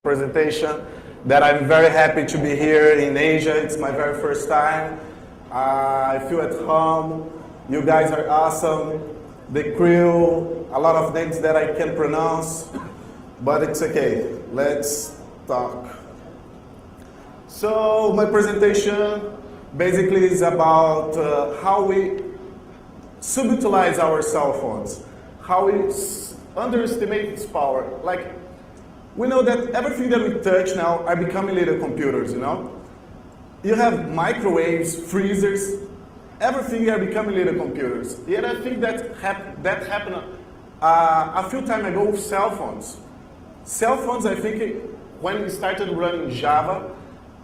presentation, that I'm very happy to be here in Asia. It's my very first time. I feel at home. You guys are awesome. The crew, a lot of names that I can't pronounce, but it's okay. Let's talk. So my presentation basically is about how we subutilize our cell phones, how we underestimate its power. Like, we know that everything that we touch now are becoming little computers, you know? You have microwaves, freezers, everything are becoming little computers. Yet I think that happened a few time ago with cell phones. Cell phones, I think, when we started running Java,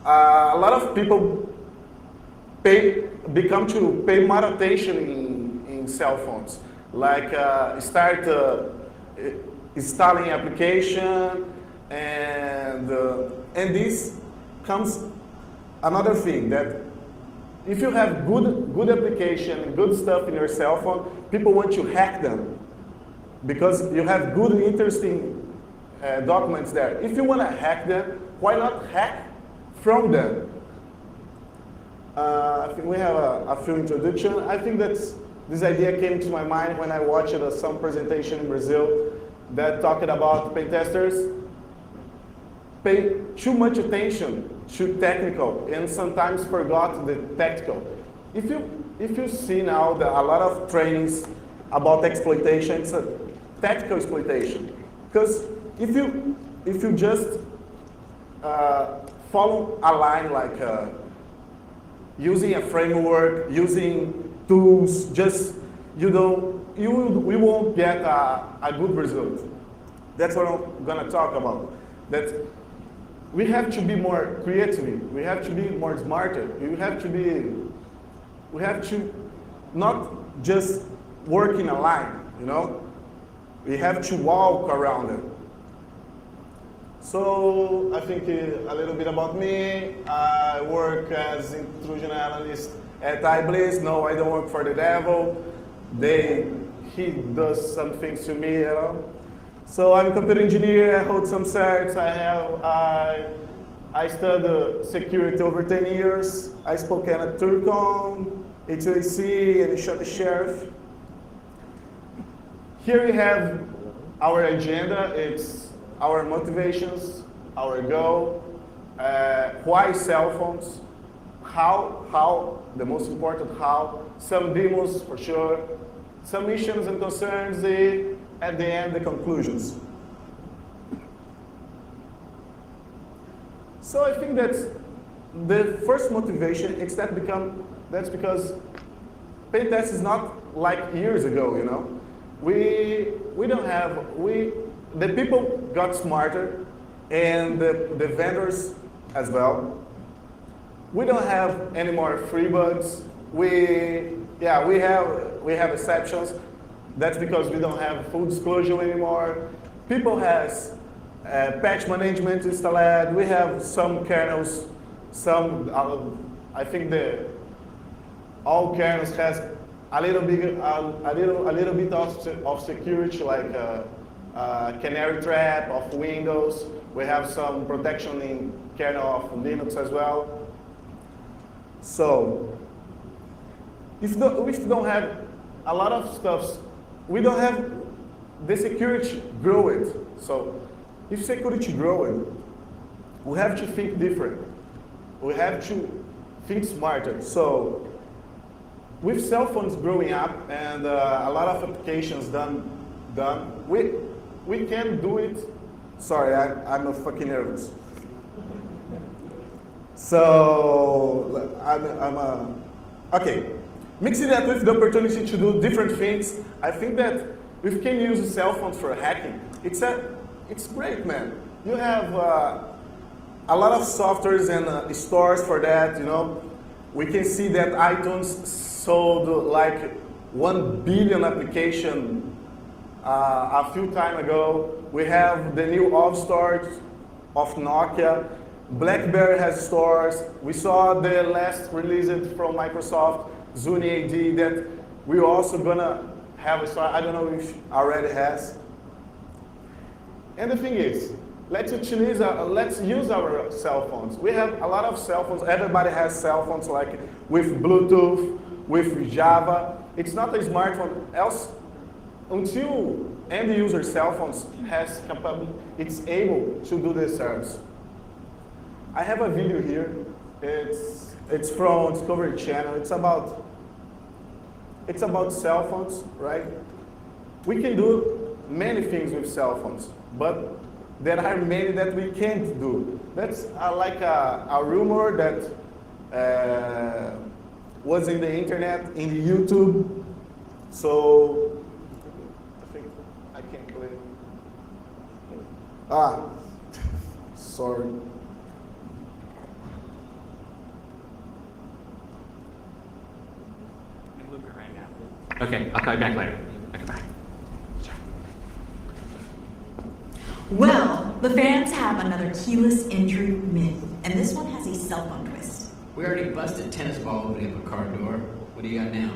a lot of people become to pay more attention in cell phones. Like start installing application, and this comes another thing, that if you have good application, good stuff in your cell phone, people want to hack them because you have good, interesting documents there. If you want to hack them, why not hack from them? I think we have a few introduction. I think that this idea came to my mind when I watched some presentation in Brazil that talked about pen testers pay too much attention to technical and sometimes forgot the tactical. If you see now that a lot of trainings about exploitation, it's a tactical exploitation. Because if you just follow a line like using a framework, using tools, just we won't get a good result. That's what I'm gonna talk about. That we have to be more creative. We have to be more smarter. We have to not just work in a line, you know? We have to walk around it. So I think a little bit about me. I work as intrusion analyst at iBliss. No, I don't work for the devil. He does some things to me, you know. So I'm a computer engineer. I hold some certs. I studied security over 10 years. I spoke at Turcom, HAC, and shot the sheriff. Here we have our agenda. It's our motivations, our goal, why cell phones, how, the most important how, some demos for sure, some missions and concerns, at the end, the conclusions. So I think that the first motivation is that's because pen test is not like years ago, you know. The people got smarter, and the vendors as well. We don't have any more free bugs. We have exceptions. That's because we don't have full disclosure anymore. People has patch management installed. We have some kernels. I think all kernels has a little bit of security, like canary trap of Windows. We have some protection in kernel of Linux as well. So if we don't have a lot of stuff, we don't have the security growing. So if security growing, we have to think different. We have to think smarter. So with cell phones growing up and a lot of applications done, we can do it. Sorry, I'm fucking nervous. So okay. Mixing that with the opportunity to do different things, I think that we can use cell phones for hacking. It's great, man. You have a lot of softwares and stores for that, you know. We can see that iTunes sold like 1 billion application a few time ago. We have the new All stores of Nokia. BlackBerry has stores. We saw the last release from Microsoft, Zuni AD, that we're also gonna have a store. I don't know if already has. And the thing is, let's use our cell phones. We have a lot of cell phones. Everybody has cell phones, like with Bluetooth, with Java. It's not a smartphone. Else, until end user cell phones has capability, it's able to do the service. I have a video here. It's from Discovery Channel. It's about cell phones, right? We can do many things with cell phones, but there are many that we can't do. That's like a rumor that was in the internet, in the YouTube. So I think I can't play. Sorry. Okay, I'll call you back later. Okay, bye. Well, the fans have another keyless entry myth, and this one has a cell phone twist. We already busted tennis ball opening up a car door. What do you got now?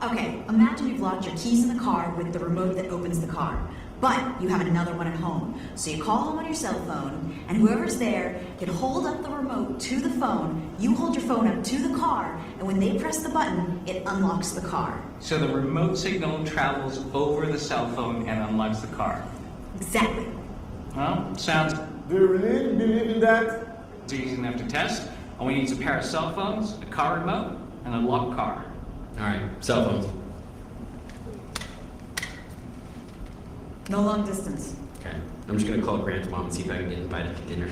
Okay, imagine you've locked your keys in the car with the remote that opens the car, but you have another one at home. So you call home on your cell phone, and whoever's there can hold up the remote to the phone, you hold your phone up to the car, and when they press the button, it unlocks the car. So the remote signal travels over the cell phone and unlocks the car. Exactly. Well, sounds Do you really believe in that? easy enough to test. All we need is a pair of cell phones, a car remote, and a locked car. All right, cell phones. No long distance. Okay, I'm just gonna call Grant's mom and see if I can get invited to dinner.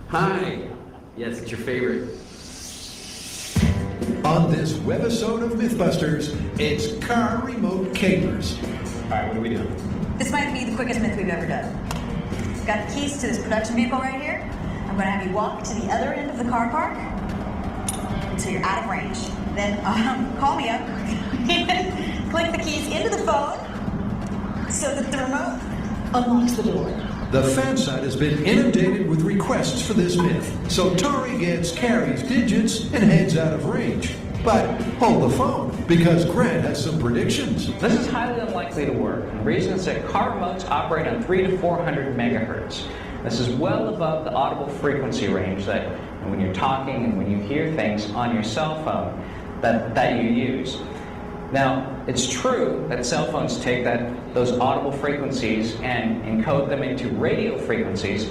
Hi. Yes, it's your favorite. On this webisode of Mythbusters, it's car remote capers. All right, what are we doing? This might be the quickest myth we've ever done. Got the keys to this production vehicle right here. I'm going to have you walk to the other end of the car park until you're out of range. Then call me up, click the keys into the phone so that the remote unlocks the door. The fan site has been inundated with requests for this myth, so Tori gets Carrie's digits and heads out of range. But hold the phone, because Grant has some predictions. This is highly unlikely to work. The reason is that car remotes operate on 300 to 400 megahertz. This is well above the audible frequency range that when you're talking and when you hear things on your cell phone that you use. Now, it's true that cell phones take those audible frequencies and encode them into radio frequencies,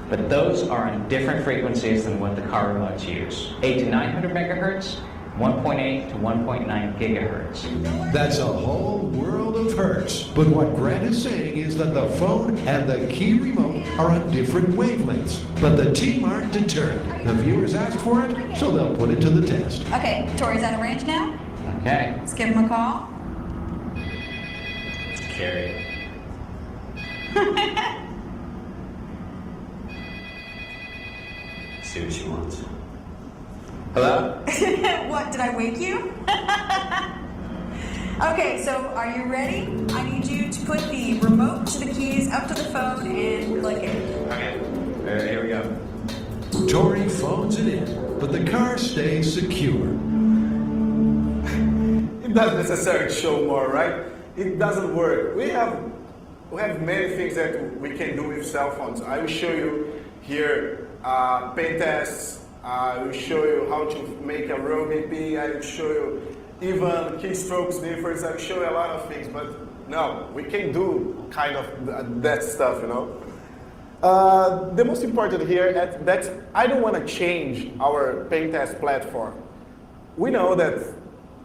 but those are on different frequencies than what the car remotes use. 800 to 900 megahertz, 1.8 to 1.9 gigahertz. That's a whole world of hertz. But what Grant is saying is that the phone and the key remote are on different wavelengths. But the team aren't deterred. The viewers asked for it, so they'll put it to the test. Okay, Tori's out of range now. Okay. Let's give him a call. Carrie. See what she wants. Hello? What, did I wake you? Okay, so are you ready? I need you to put the remote to the keys up to the phone and click it. Okay. Here we go. Tori phones it in, but the car stays secure. It doesn't necessarily show more, right? It doesn't work. We have many things that we can do with cell phones. I will show you here pen tests. I will show you how to make a rogue AP. I will show you even keystrokes difference. I will show you a lot of things, but no, we can do kind of that stuff, you know. The most important here that I don't want to change our pen test platform. We know that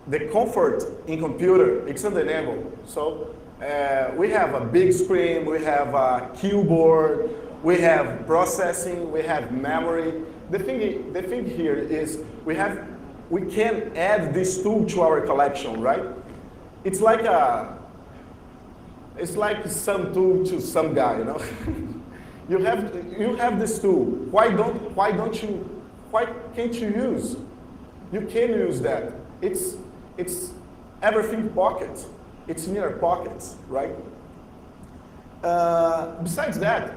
the comfort in computer, it's undeniable. So we have a big screen, we have a keyboard, we have processing, we have memory. The thing here is we can add this tool to our collection, right? It's like some tool to some guy, you know. you have this tool. Why can't you use? You can use that. It's everything pockets. It's in your pockets, right? Besides that,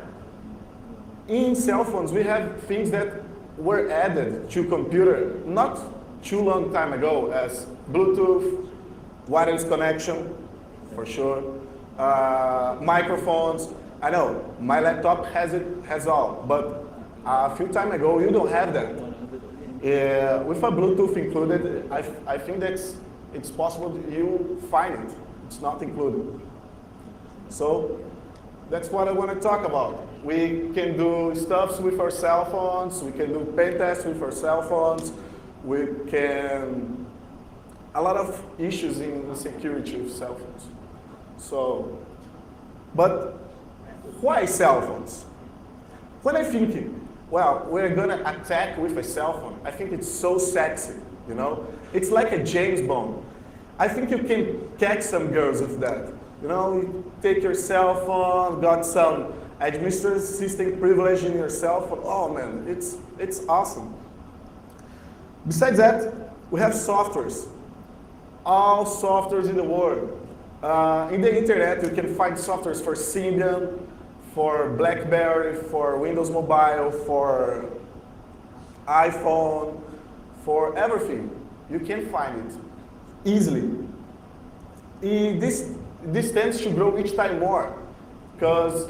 in cell phones we have things that were added to computer not too long time ago, as Bluetooth, wireless connection, for sure, microphones. I know my laptop has all, but a few time ago you don't have that. With a Bluetooth included, I think it's possible you find it. It's not included. So that's what I want to talk about. We can do stuff with our cell phones. We can do pen tests with our cell phones. We can a lot of issues in the security of cell phones. So, but why cell phones? When I think, well, we're gonna attack with a cell phone, I think it's so sexy, you know? It's like a James Bond. I think you can catch some girls with that. You know, you take your cell phone, got some administrative system privilege in your cell phone. Oh man, it's awesome. Besides that, we have softwares. All softwares in the world. In the internet, you can find softwares for Symbian, for BlackBerry, for Windows Mobile, for iPhone, for everything. You can find it easily. This tends to grow each time more, because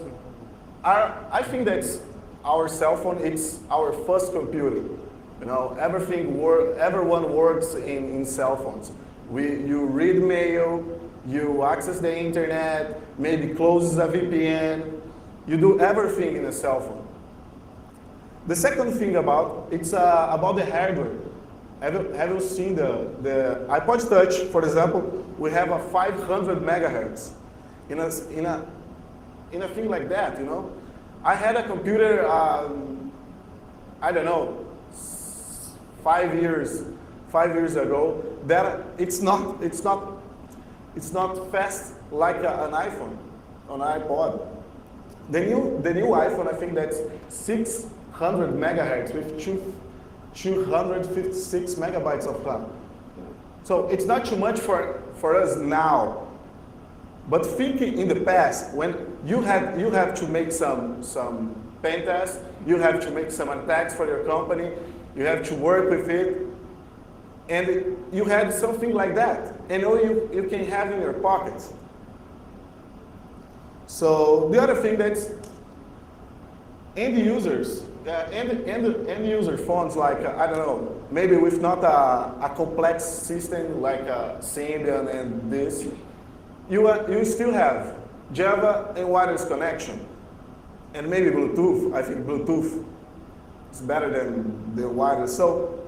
I think that our cell phone, it's our first computer. You know, everyone works in cell phones. You read mail, you access the internet, maybe closes a VPN. You do everything in a cell phone. The second thing about the hardware. Have you seen the iPod Touch, for example? We have a 500 megahertz in a thing like that, you know. I had a computer, I don't know, 5 years ago. That it's not fast like an iPhone, an iPod. The new iPhone, I think that's 600 megahertz with 256 megabytes of RAM. So it's not too much for us now. But thinking in the past, when you have to make some pen tests, you have to make some attacks for your company, you have to work with it, and you had something like that, and you can have in your pockets. So the other thing that's end user phones, like I don't know, maybe with not a complex system like Symbian and this, you still have Java and wireless connection, and maybe Bluetooth. I think Bluetooth is better than the wireless. So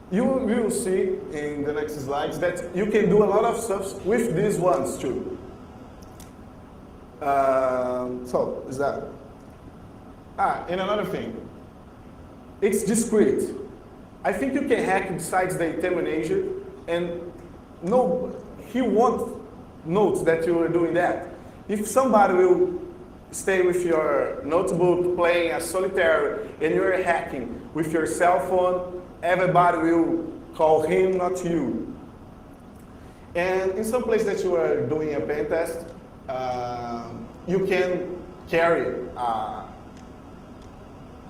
you will see in the next slides that you can do a lot of stuff with these ones too. So is that? And another thing, it's discrete. I think you can hack besides the terminator, and he won't note that you are doing that. If somebody will stay with your notebook playing a solitaire and you're hacking with your cell phone, everybody will call him, not you. And in some place that you are doing a pen test, you can carry a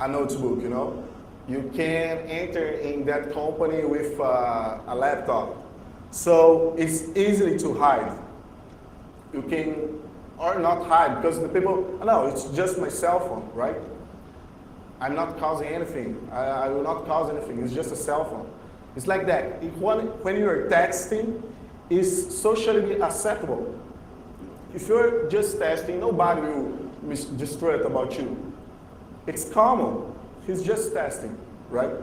notebook, you know. You can enter in that company with a laptop. So it's easy to hide. You can, or not hide, because the people, no, it's just my cell phone, right? I'm not causing anything. I will not cause anything. It's just a cell phone. It's like that. When you're texting, it's socially acceptable. If you're just testing, nobody will destroy it about you. It's common. He's just testing, right?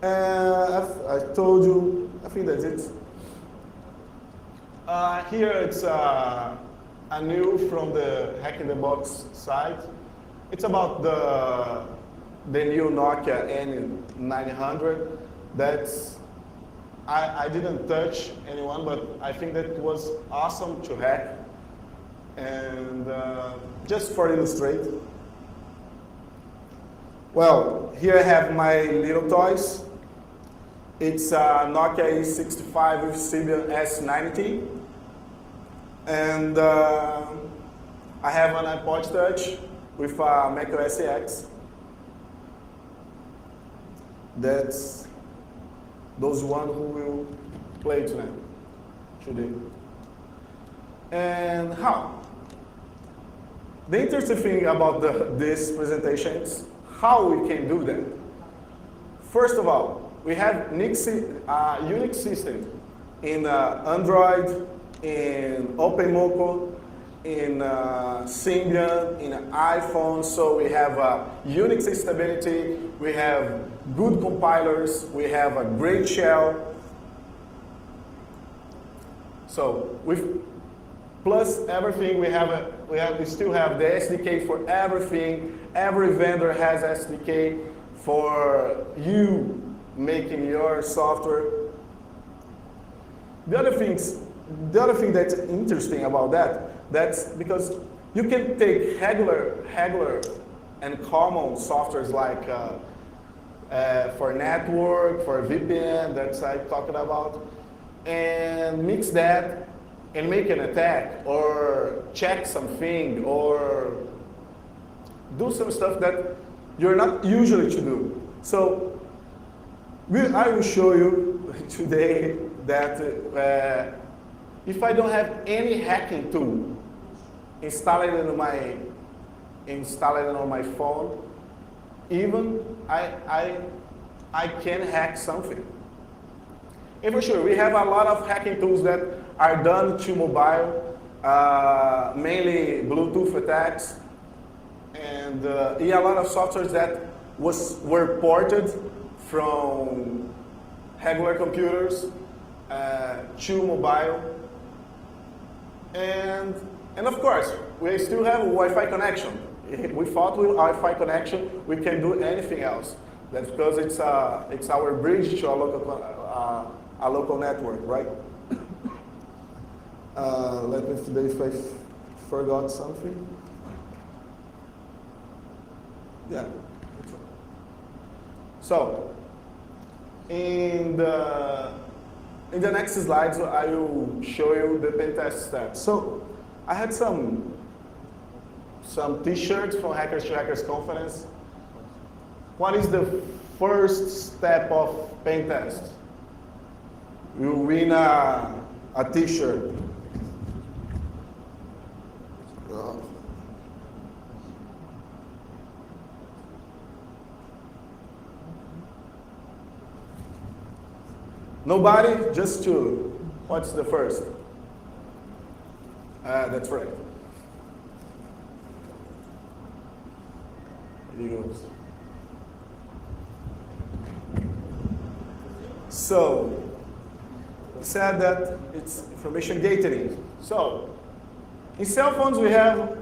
I told you, I think that's it. Here it's a new from the Hack in the Box site. It's about the new Nokia N900. I didn't touch anyone, but I think that was awesome to hack. And just for illustrate, well, here I have my little toys. It's a Nokia E65 with Symbian S90. And I have an iPod Touch with a macOS X. That's those one who will play today. And how? The interesting thing about this presentation is how we can do that. First of all, we have Unix system in Android, in OpenMoko, in Symbian, in iPhone. So we have Unix stability, we have good compilers, we have a great shell. So with plus everything, we still have the SDK for everything. Every vendor has SDK for you making your software. The other thing that's interesting about that's because you can take regular and common softwares like for network, for VPN, that's I talked about, and mix that and make an attack or check something or do some stuff that you're not usually to do. So I will show you today that if I don't have any hacking tool installed on my phone, even I can hack something. And for sure, we have a lot of hacking tools that are done to mobile, mainly Bluetooth attacks, and a lot of softwares that were ported from regular computers to mobile, and of course, we still have a Wi-Fi connection. Without Wi-Fi connection, we can do anything else. That's because it's our bridge to a local network, right? Let me see if I forgot something. Yeah. So, in the next slides, I will show you the pen test steps. So, I had some T-shirts from Hackers to Hackers conference. What is the first step of pen test? You win a T-shirt. Nobody? Just two. What's the first? That's right. Here he goes. So, it said that it's information gathering. So, in cell phones we have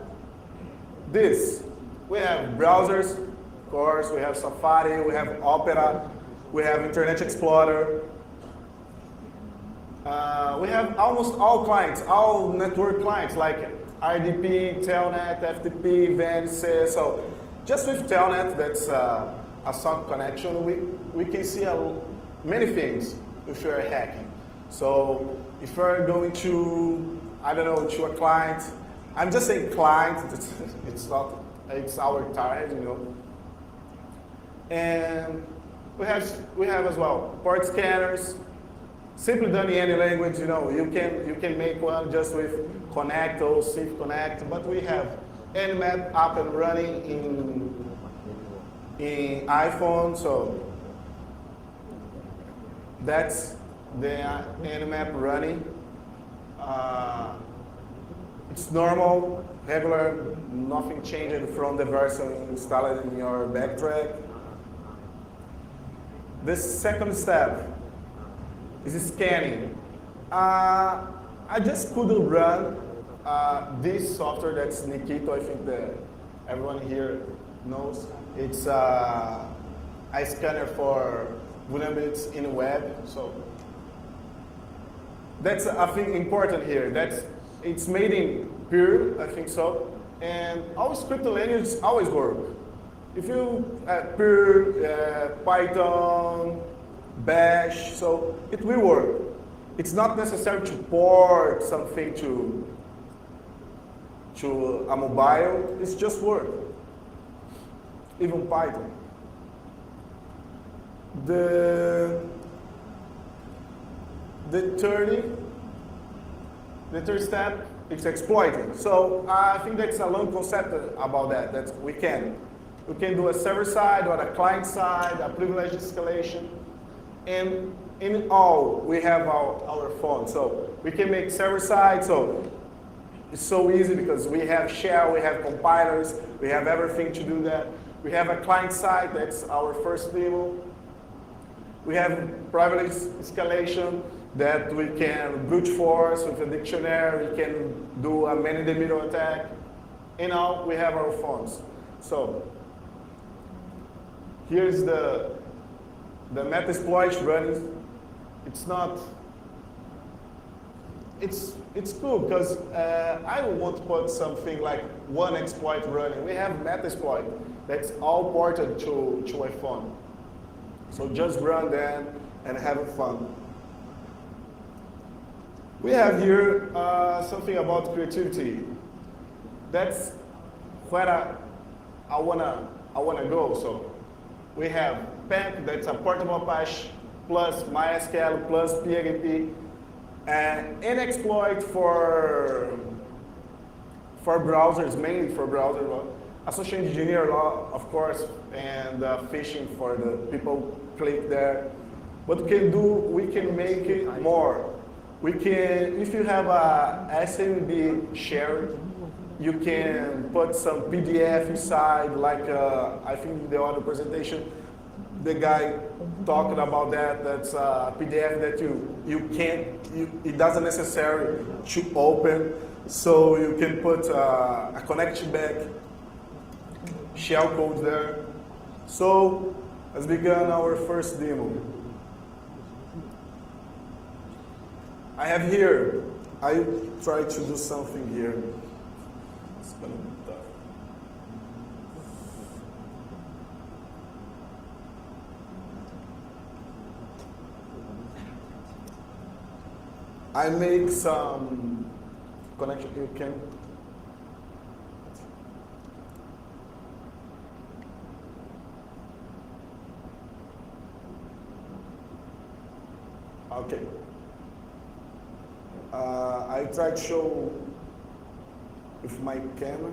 this. We have browsers, of course, we have Safari, we have Opera, we have Internet Explorer. We have almost all clients, all network clients like RDP, Telnet, FTP, VNC. So just with Telnet, that's a SOC connection, we can see many things if you're hacking. So if you're going to, I don't know, to a client, I'm just saying client, it's our target, you know. And we have as well port scanners. Simply done in any language, you know, you can make one just with Connect or Sync Connect, but we have Nmap up and running in iPhone, so that's the Nmap running. It's normal, regular, nothing changed from the version installed in your backtrack. The second step is scanning. I just couldn't run this software that's Nikito, I think that everyone here knows. It's a scanner for vulnerabilities in the web. So that's I think important here. It's made in Perl, I think so. And all script languages always work. If you Perl, Python, Bash, so it will work. It's not necessary to port something to a mobile, it's just work. Even Python. The third step it's exploiting. So I think that's a long concept about that. That we can do a server side or a client side, a privileged escalation, and in all we have our phone. So we can make server side. So it's so easy because we have shell, we have compilers, we have everything to do that. We have a client side. That's our first demo. We have privileged escalation that we can brute force with a dictionary. We can do a man-in-the-middle attack. And now we have our phones. So here's the Metasploit running. It's not. It's cool because I won't put something like one exploit running. We have Metasploit that's all ported to a phone. So just run them and have fun. We have here something about creativity. That's where I wanna go. So we have PEMP, that's a portable Apache, plus MySQL, plus PHP, and an exploit for browsers, mainly for browsers. Associated engineer law, of course, and phishing for the people click there. What we can make it more. We can, if you have a SMB shared, you can put some PDF inside, like I think the other presentation, the guy talking about that. That's a PDF that you can't, it doesn't necessary to open, so you can put a connection back shell code there. So let's begin our first demo. I have here, I try to do something here. It's gonna be tough. I make some connection, you can. Okay. I try to show with my camera.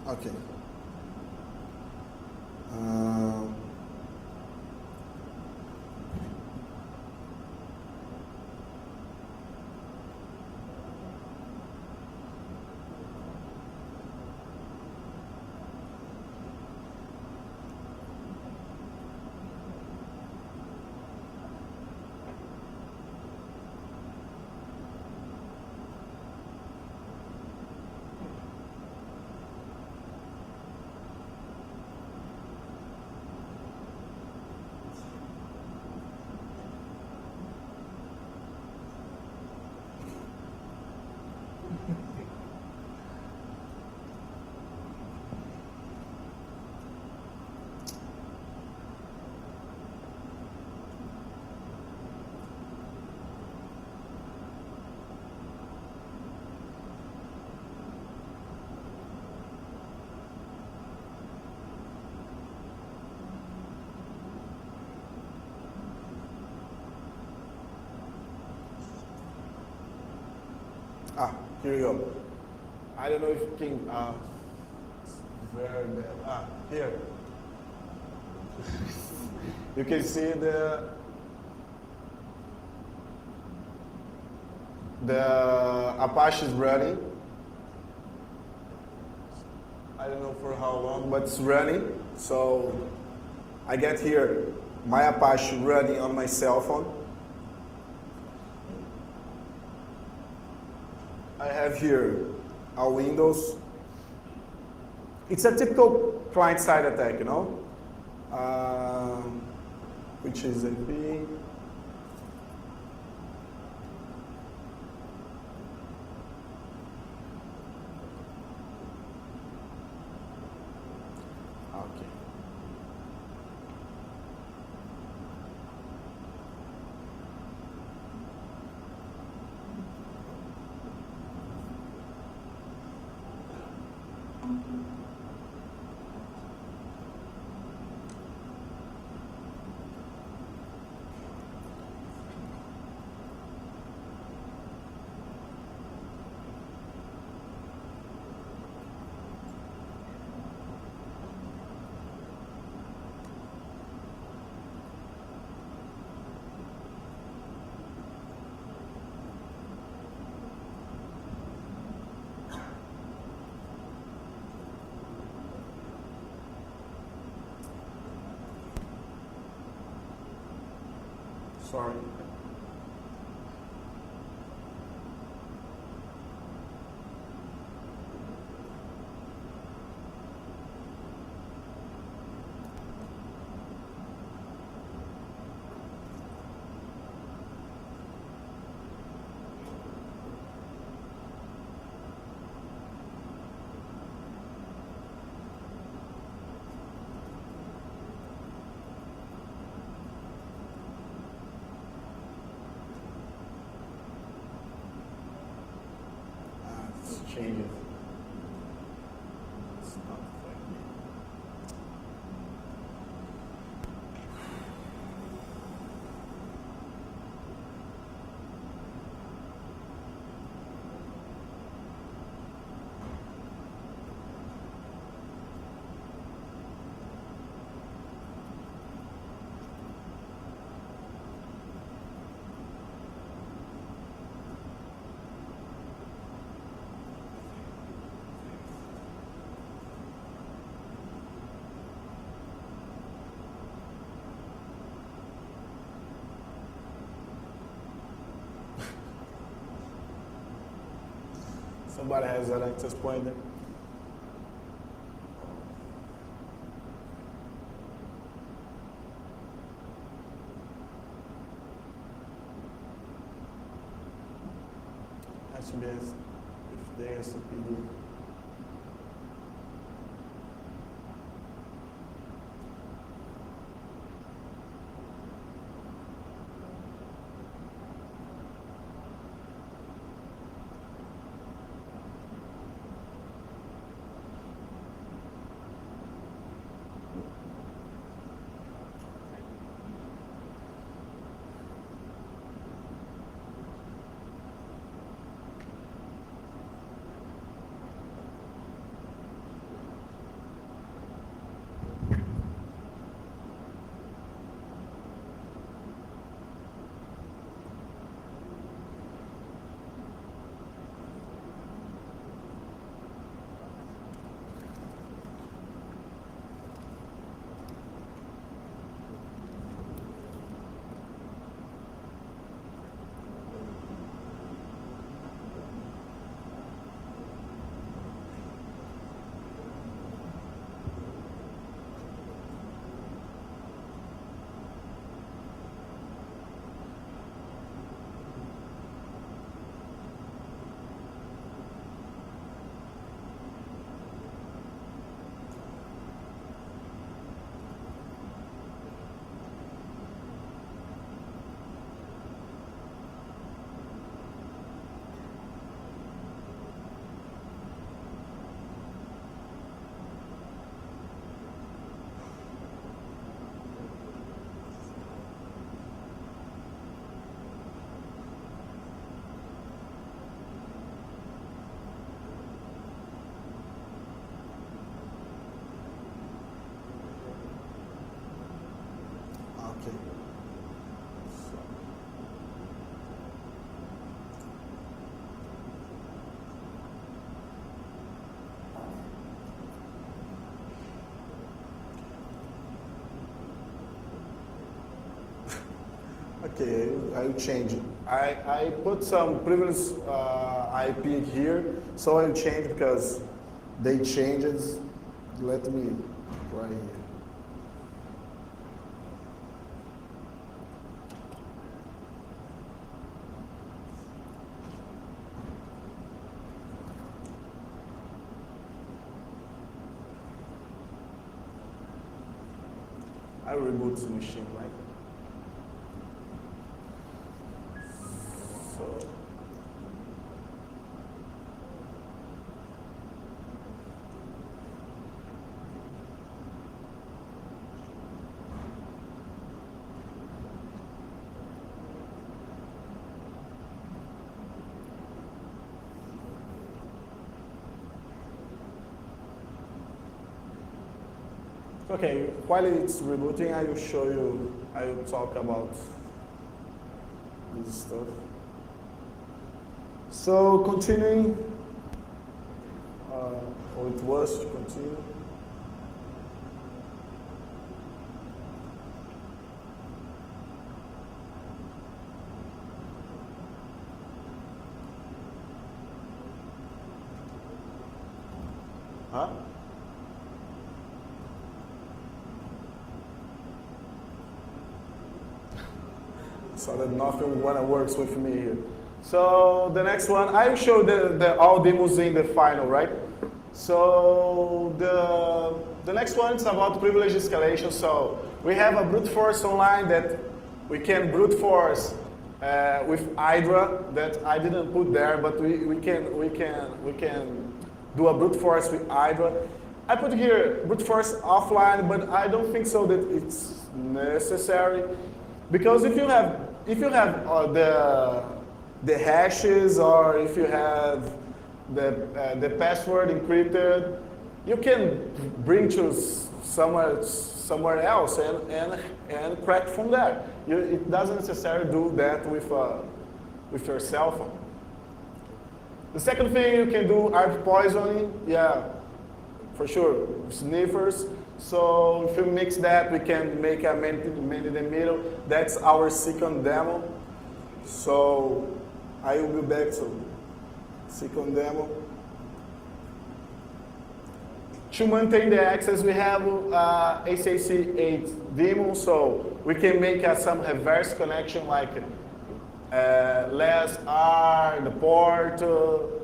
Okay. Here you go. I don't know if you can, here. You can see the Apache is running. I don't know for how long, but it's running. So I get here, my Apache running on my cell phone. I have here our Windows. It's a typical client-side attack, you know, which is a big. Okay. Sorry. Changes. It's not affecting. Somebody has that access point there. That should be if there's a PD. Okay, I'll change it. I put some previous IP here, so I'll change because they changed it. Let me right here. I reboot the machine, right? So. Okay, while it's rebooting, I will show you, I will talk about this stuff. So continuing, or it was to continue. Huh? So that nothing works with me here. So the next one, I will show the all demos in the final, right? So the next one is about privilege escalation. So we have a brute force online that we can brute force with Hydra that I didn't put there, but we can do a brute force with Hydra. I put here brute force offline, but I don't think so that it's necessary, because if you have the hashes, or if you have the password encrypted, you can bring to somewhere else and crack from there. It doesn't necessarily do that with your cell phone. The second thing you can do are poisoning. Yeah, for sure, sniffers. So if you mix that, we can make a man in the middle. That's our second demo. So I will be back to second demo. To maintain the access, we have ACC8 demo, so we can make some reverse connection, like less R, the port, 2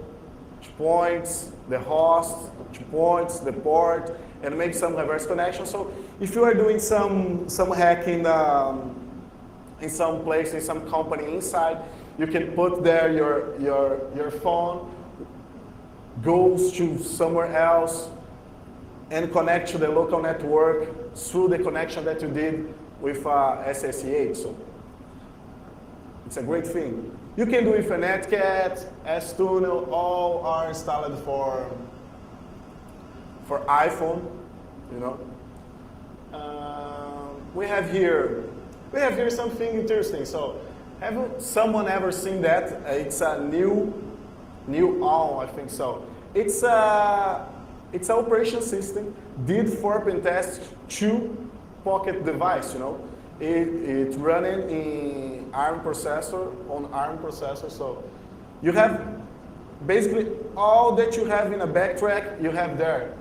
points, the host, 2 points, the port, and make some reverse connection. So if you are doing some hacking in some place, in some company inside, you can put there your phone, goes to somewhere else, and connect to the local network through the connection that you did with SSE8. So it's a great thing. You can do it with a Netcat, S-Tunnel, all are installed for iPhone, you know. We have here something interesting. So have someone ever seen that? It's a new I think so. It's an operation system did for pen test to pocket device, you know. It's running in ARM processor, so you have basically all that you have in a backtrack, you have there.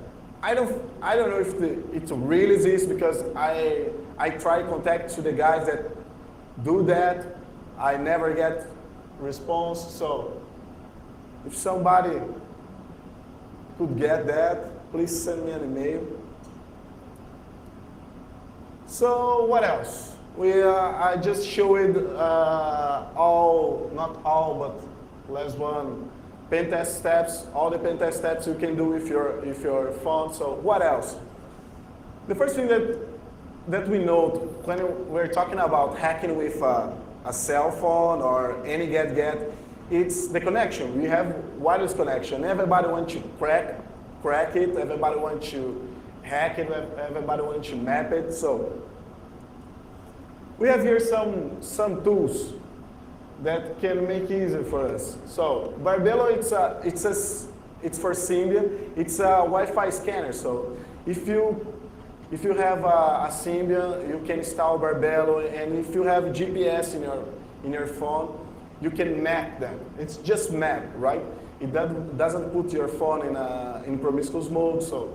I don't know if it really exists, because I try contact to the guys that do that. I never get response. So if somebody could get that, please send me an email. So what else? I just showed not all, but last one, pen test steps, all the pen test steps you can do with your phone. So what else? The first thing that we note when we're talking about hacking with a cell phone or any gadget, it's the connection. We have wireless connection. Everybody wants to crack it. Everybody wants to hack it. Everybody wants to map it. So we have here some tools that can make it easier for us. So Barbello, it's for Symbian. It's a Wi-Fi scanner. So if you If you have a Symbian, you can install Barbello, and if you have GPS in your phone, you can map them. It's just map, right? It doesn't put your phone in promiscuous mode, so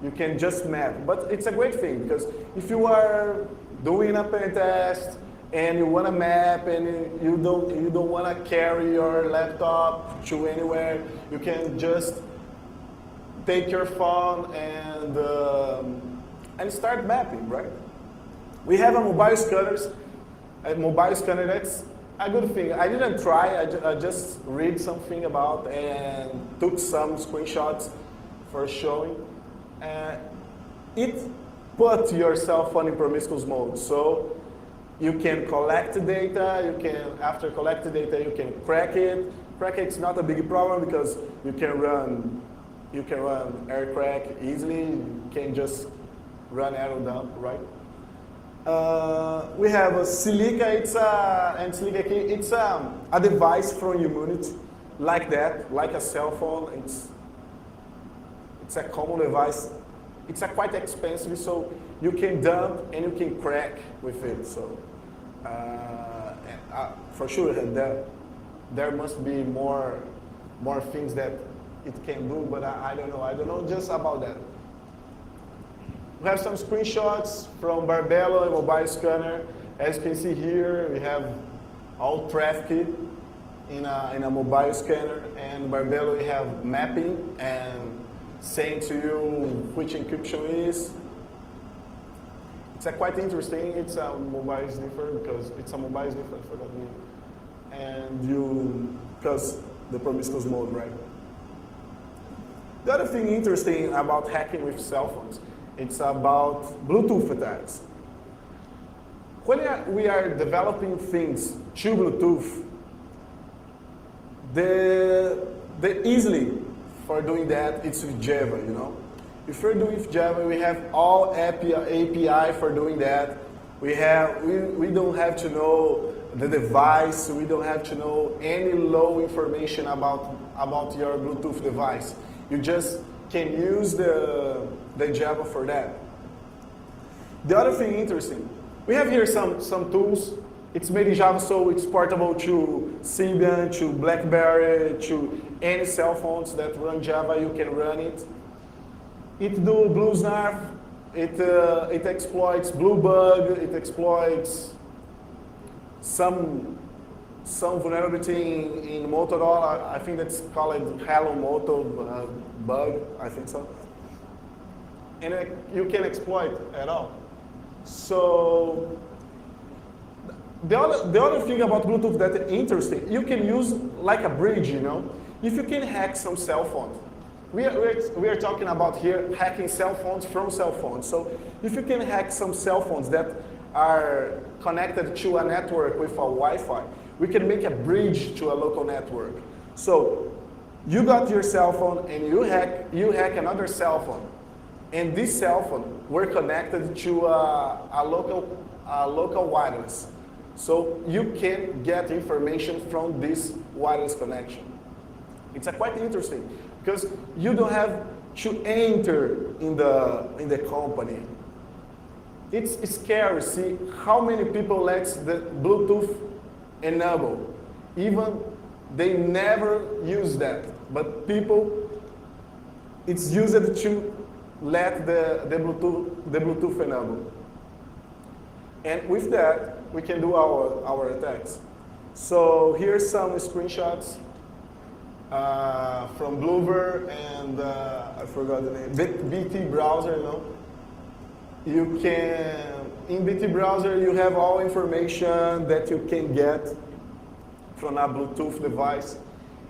you can just map. But it's a great thing, because if you are doing a pen test and you want to map and you don't want to carry your laptop to anywhere, you can just take your phone and start mapping, right? We have a mobile scanner. That's a good thing. I didn't try. I just read something about and took some screenshots for showing. It put your cell phone in promiscuous mode, so you can collect data. After collect the data, you can crack it. Crack it's not a big problem because you can run air crack easily. You can just run arrow down, right? We have a Silica. Silica key. It's a device from Unity, like that, like a cell phone. It's a common device. It's quite expensive, so you can dump and you can crack with it. So for sure, there must be more things that it can do, but I don't know. I don't know just about that. We have some screenshots from Barbello and mobile scanner. As you can see here, we have all traffic in a mobile scanner, and Barbello we have mapping and saying to you which encryption is. It's quite interesting. It's a mobile sniffer because it's a mobile sniffer for that name. And because the promiscuous mode, right? The other thing interesting about hacking with cell phones, it's about Bluetooth attacks. When we are developing things to Bluetooth, the easily for doing that, it's with Java, you know. If you're doing with Java, we have all API for doing that. We don't have to know the device. We don't have to know any low information about your Bluetooth device. You just can use the Java for that. The other thing interesting, we have here some tools. It's made in Java, so it's portable to Symbian, to BlackBerry, to any cell phones that run Java. You can run it. It do BlueSnarf. It exploits Bluebug. It exploits some vulnerability in Motorola. I think that's called Hello Moto bug. I think so. And you can exploit at all. So the other thing about Bluetooth that's interesting, you can use like a bridge, you know. If you can hack some cell phones, we are talking about here hacking cell phones from cell phones. So if you can hack some cell phones that are connected to a network with a Wi-Fi, we can make a bridge to a local network. So you got your cell phone and you hack another cell phone, and this cell phone were connected to a local wireless. So you can get information from this wireless connection. It's quite interesting because you don't have to enter in the company. It's scary to see how many people let the Bluetooth enable. Even they never use that, but people, it's used to let the Bluetooth enable. And with that, we can do our attacks. So here's some screenshots from Bluebird and I forgot the name, BT browser, you know. You can, in BT browser, you have all information that you can get from a Bluetooth device.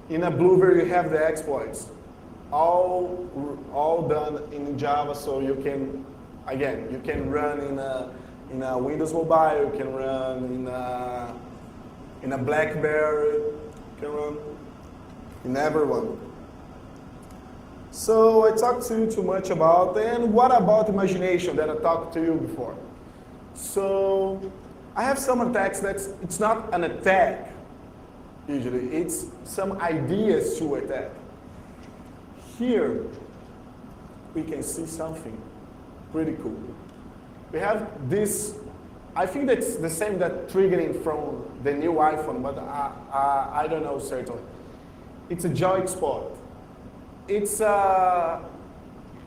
In a Bluebird, you have the exploits, all done in Java, so you can, again, you can run in a Windows Mobile, you can run in a BlackBerry, you can run in everyone. So I talked to you too much about, and what about imagination that I talked to you before? So I have some attacks it's not an attack, usually, it's some ideas to attack. Here, we can see something. Pretty cool. We have this, I think that's the same that triggering from the new iPhone, but I don't know certainly. It's a joy spot. It's a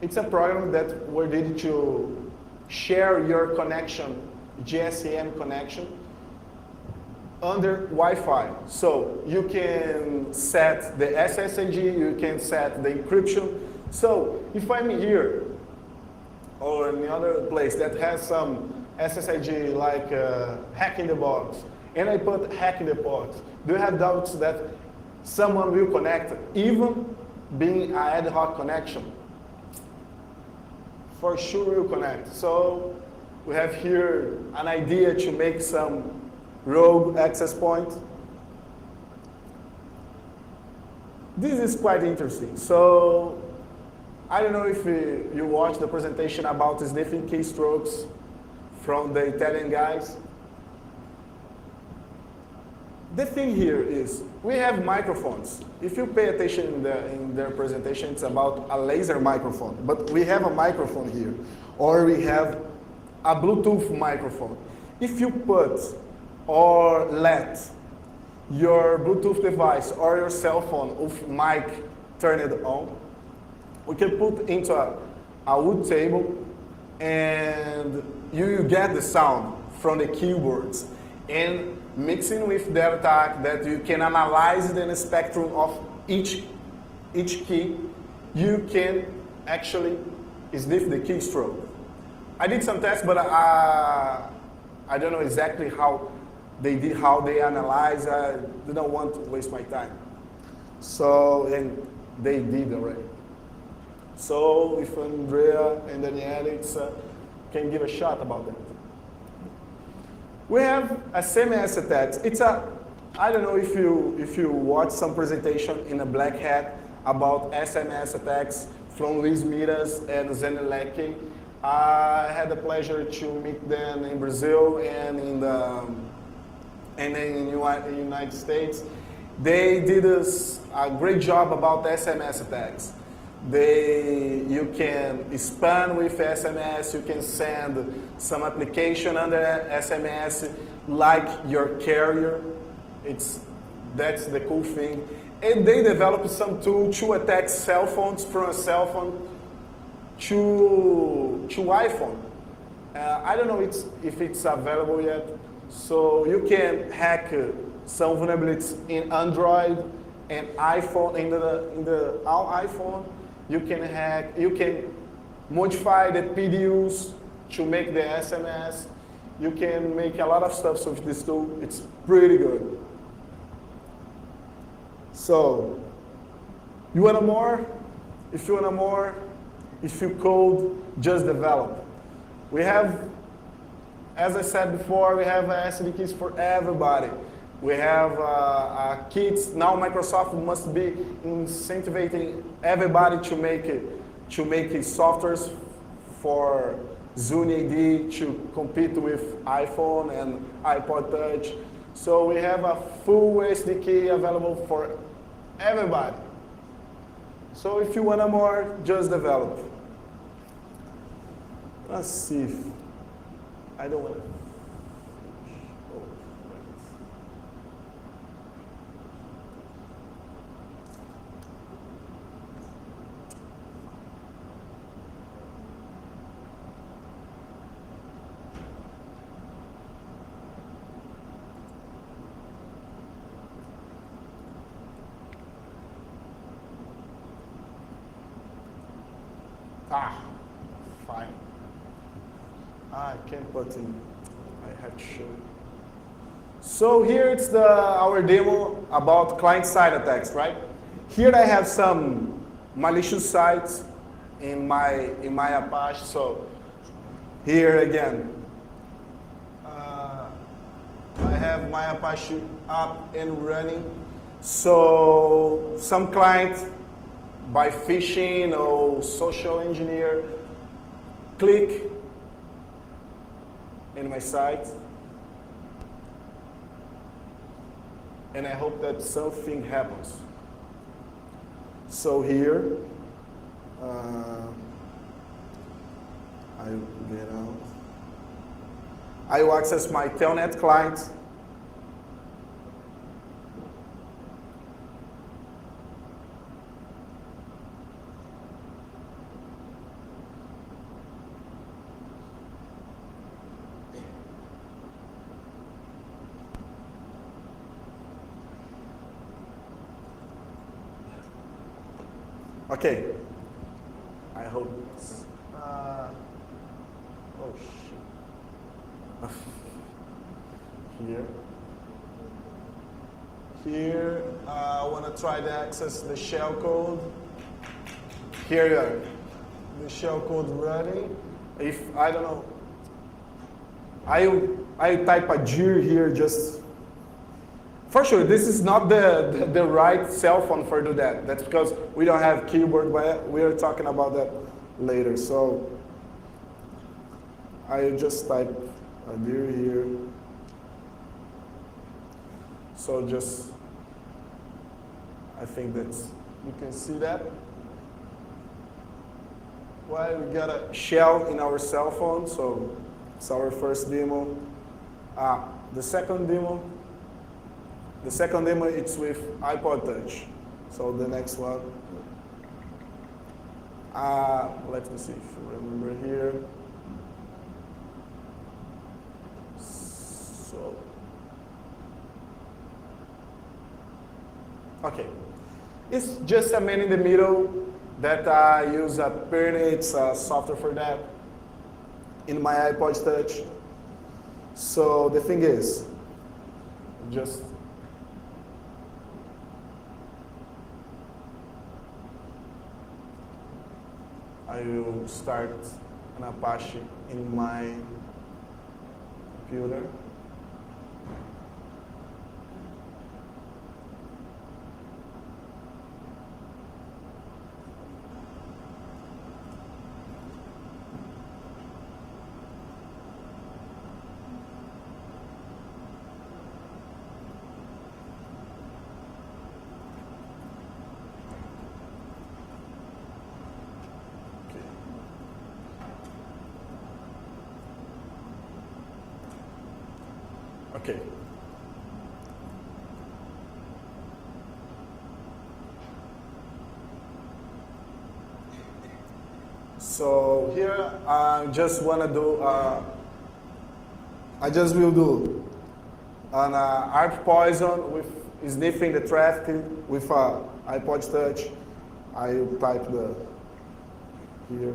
program that we're did to share your connection, GSM connection, under Wi-Fi. So you can set the SSID, you can set the encryption. So if I'm here or in another place that has some SSID like hack in the box, and I put hack in the box, do you have doubts that someone will connect, even being an ad hoc connection? For sure will connect. So we have here an idea to make some rogue access point. This is quite interesting. So I don't know if you watched the presentation about sniffing keystrokes from the Italian guys. The thing here is we have microphones. If you pay attention in their presentation, it's about a laser microphone. But we have a microphone here, or we have a Bluetooth microphone. If you put or let your Bluetooth device or your cell phone with mic turned on, we can put into a wood table and you get the sound from the keyboards, and mixing with the attack that you can analyze the spectrum of each key, you can actually sniff the keystroke. I did some tests, but I don't know exactly how they analyze. I didn't want to waste my time. So, and they did already. So if Andrea and Daniela can give a shot about that. We have a SMS attacks. I don't know if you watch some presentation in a Black Hat about SMS attacks from Luis Miras and Zenelec. I had the pleasure to meet them in Brazil and in the United States. They did a great job about SMS attacks. You can spam with SMS, you can send some application under SMS like your carrier. That's the cool thing. And they developed some tool to attack cell phones from a cell phone to iPhone. I don't know if it's available yet. So you can hack some vulnerabilities in Android and iPhone, in the iPhone. You can modify the PDUs to make the SMS. You can make a lot of stuff with this tool. It's pretty good. So, you want more? If you want more, if you code, just develop. We have, as I said before, we have SDKs for everybody. We have kits. Now Microsoft must be incentivizing everybody to make softwares for Zune ID to compete with iPhone and iPod Touch. So we have a full SDK available for everybody. So if you want more, just develop. Let's see if I don't want to. Fine. I can't put in. I have to show you. So here it's our demo about client-side attacks, right? Here I have some malicious sites in my Apache. So here again, I have my Apache up and running. So some client, by phishing or social engineer, click in my site, and I hope that something happens. So here, I get out. I will access my telnet client. Okay. I hope. Oh shit. Here. Here, I want to try to access the shell code. Here you are. The shell code running. If I don't know, I type a G here just. For sure, this is not the right cell phone for do that. That's because we don't have keyboard, but we are talking about that later. So I just type a deer here. So just, I think that's, you can see that. Well, we got a shell in our cell phone, so it's our first demo. The second demo it's with iPod Touch. So the next one, let me see if you remember here. So, okay. It's just a man in the middle that I use a Pyrenees software for that in my iPod Touch. So the thing is, just I will start an Apache in my computer. Okay. So here I just want to do, I just will do an ARP poison with sniffing the traffic with iPod Touch. I will type the here.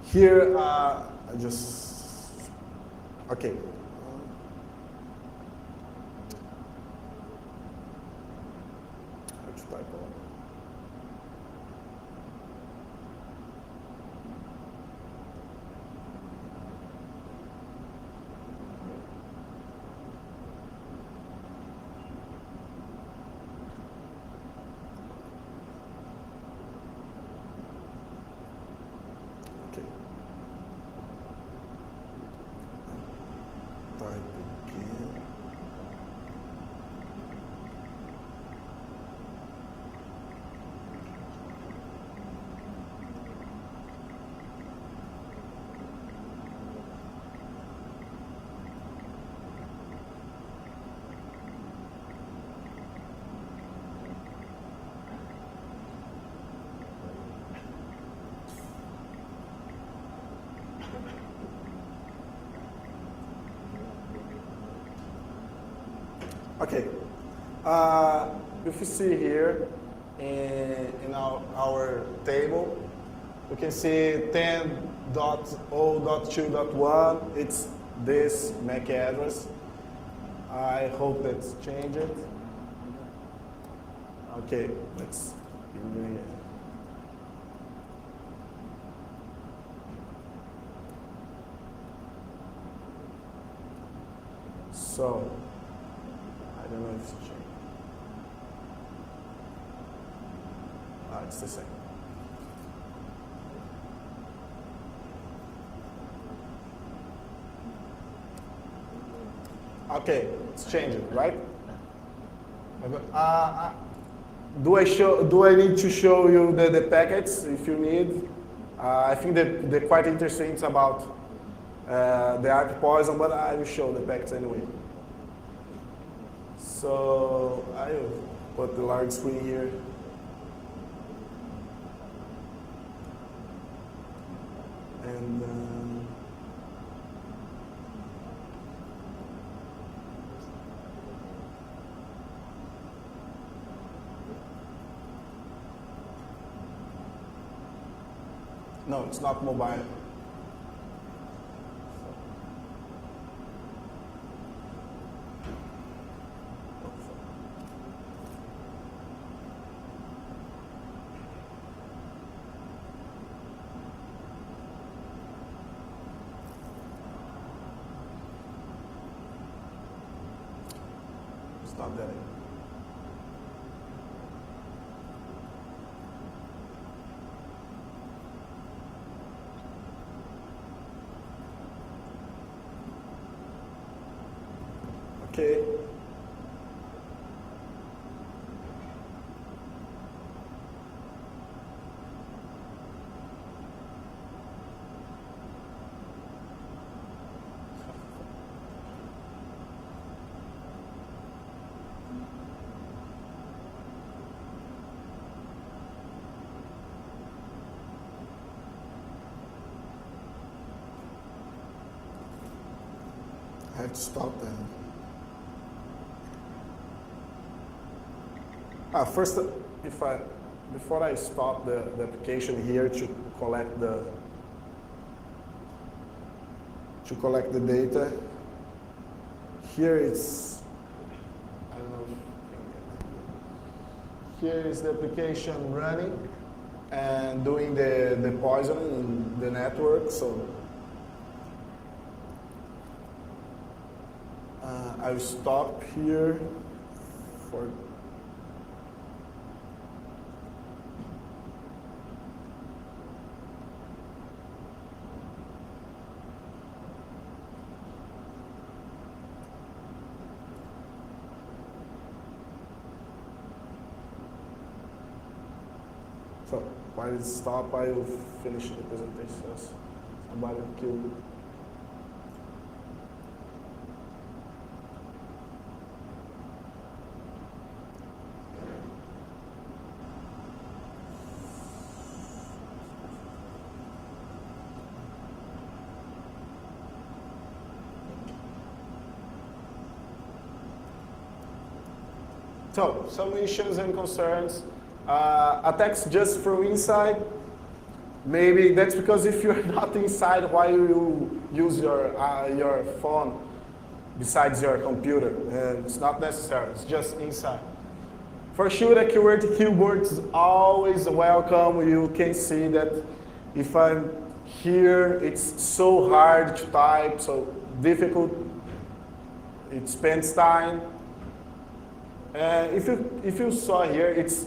Here, I just, okay. Let's type on. Okay, if you see here in our table, we can see 10.0.2.1. It's this MAC address. I hope that's changed. Okay, let's So, I don't know if it's changed. It's the same. Okay, it's changing, right? Do I need to show you the packets if you need? I think that they're quite interesting. It's about the arc poison, but I will show the packets anyway. So I will put the large screen here. And no, it's not mobile. It's not that. Okay. I have to stop that. First, before I stop the application here to collect the data, here it's, I don't know, here is the application running and doing the poisoning in the network. So I will stop here for. So while it stops, I will finish the presentation. Somebody will kill me. So some issues and concerns. Attacks just from inside. Maybe that's because if you're not inside, why you use your phone besides your computer? And it's not necessary. It's just inside. For sure, the QWERTY keyboard is always welcome. You can see that if I'm here, it's so hard to type, so difficult. It spends time. If you saw here, it's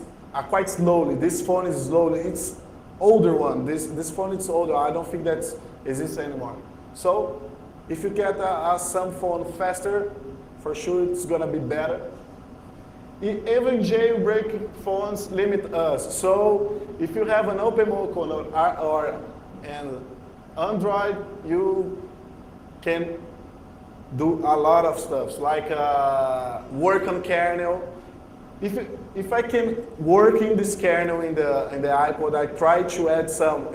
quite slowly. This phone is slowly. It's older one. This phone is older. I don't think that exists anymore. So if you get some phone faster, for sure it's gonna be better. Even jailbreak phones limit us. So if you have an OpenMoko or an Android, you can do a lot of stuff, like work on kernel. If I can work in this kernel in the iPod, I try to add some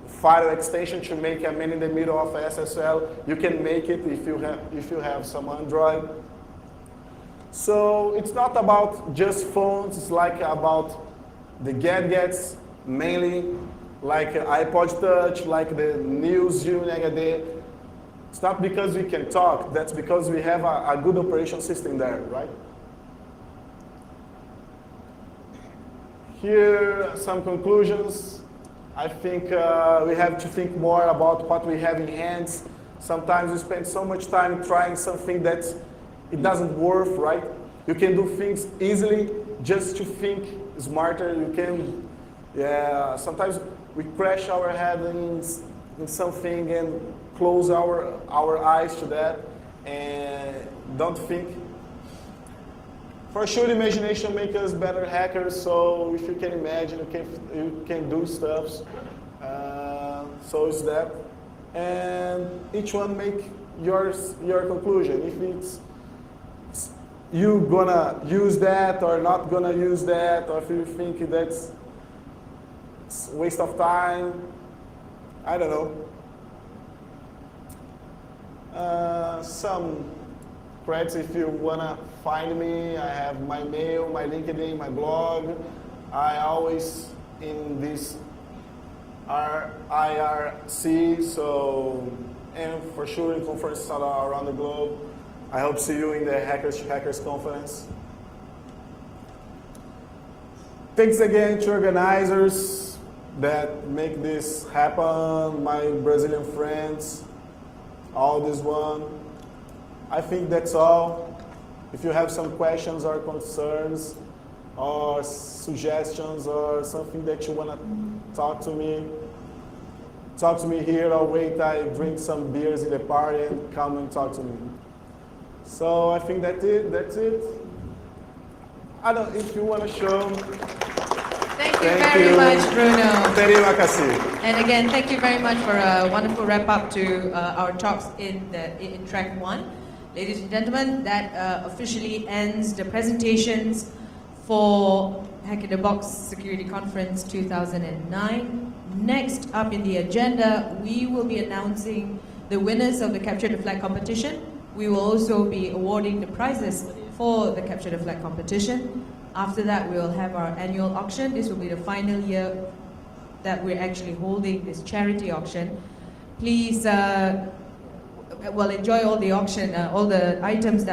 file extension to make a man in the middle of SSL. You can make it if you have some Android. So it's not about just phones. It's like about the gadgets mainly, like iPod Touch, like the News HD. It's not because we can talk. That's because we have a good operation system there, right? Here are some conclusions. I think we have to think more about what we have in hands. Sometimes we spend so much time trying something that it doesn't work, right? You can do things easily just to think smarter. You can, sometimes we crash our head in something and close our eyes to that and don't think. For sure, imagination makes us better hackers. So if you can imagine, you can do stuff. So it's that, and each one make your conclusion. If it's you gonna use that or not gonna use that, or if you think that's a waste of time, I don't know. Some credits if you wanna find me. I have my mail, my LinkedIn, my blog. I always in this IRC, so, and for sure in conferences around the globe. I hope to see you in the Hackers Conference. Thanks again to organizers that make this happen, my Brazilian friends, all this one. I think that's all. If you have some questions or concerns or suggestions or something that you want to talk to me here, or wait, I drink some beers in the party and come and talk to me. So I think that's it. I don't, if you want to show. Thank you very much, Bruno. Terima kasih. And again, thank you very much for a wonderful wrap up to our talks in track 1. Ladies and gentlemen, that officially ends the presentations for Hack in the Box Security Conference 2009. Next up in the agenda, we will be announcing the winners of the Capture the Flag competition. We will also be awarding the prizes for the Capture the Flag competition. After that, we will have our annual auction. This will be the final year that we're actually holding this charity auction. Please, enjoy all the auction, all the items that